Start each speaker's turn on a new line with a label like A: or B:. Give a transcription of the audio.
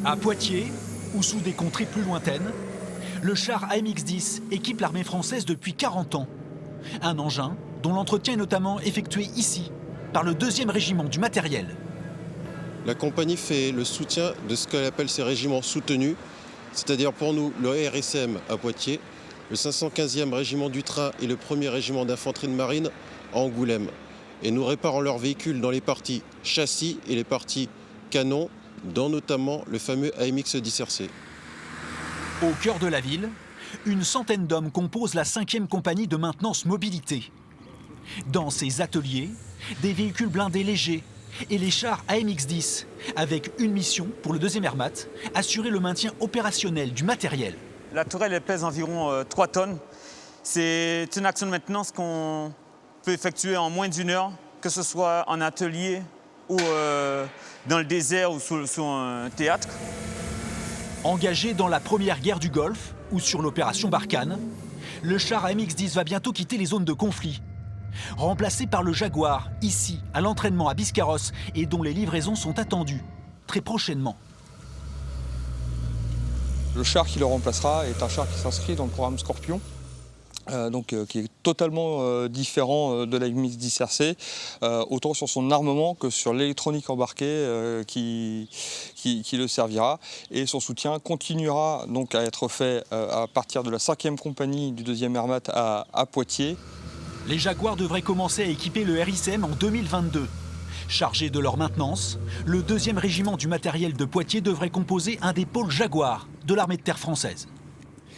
A: À Poitiers, ou sous des contrées plus lointaines, le char AMX-10 équipe l'armée française depuis 40 ans. Un engin dont l'entretien est notamment effectué ici, par le 2e régiment du matériel.
B: La compagnie fait le soutien de ce qu'elle appelle ces régiments soutenus, c'est-à-dire pour nous le RSM à Poitiers, le 515e régiment du train et le 1er régiment d'infanterie de marine à Angoulême. Et nous réparons leurs véhicules dans les parties châssis et les parties canons, dans notamment le fameux AMX-10 RC.
A: Au cœur de la ville, une centaine d'hommes composent la 5e compagnie de maintenance mobilité. Dans ces ateliers, des véhicules blindés légers et les chars AMX-10, avec une mission pour le 2e Wehrmacht, assurer le maintien opérationnel du matériel.
C: La tourelle elle pèse environ 3 tonnes. C'est une action de maintenance qu'on peut effectuer en moins d'1 heure, que ce soit en atelier ou dans le désert ou sur un théâtre.
A: Engagé dans la première guerre du Golfe ou sur l'opération Barkhane, le char AMX-10 va bientôt quitter les zones de conflit. Remplacé par le Jaguar, ici, à l'entraînement à Biscarrosse, et dont les livraisons sont attendues très prochainement.
D: Le char qui le remplacera est un char qui s'inscrit dans le programme Scorpion, qui est totalement différent de la AMX-10 RC, autant sur son armement que sur l'électronique embarquée qui le servira. Et son soutien continuera donc à être fait à partir de la 5e compagnie du 2e Wehrmacht à Poitiers.
A: Les Jaguars devraient commencer à équiper le RICM en 2022. Chargé de leur maintenance, le 2e régiment du matériel de Poitiers devrait composer un des pôles Jaguar de l'armée de terre française.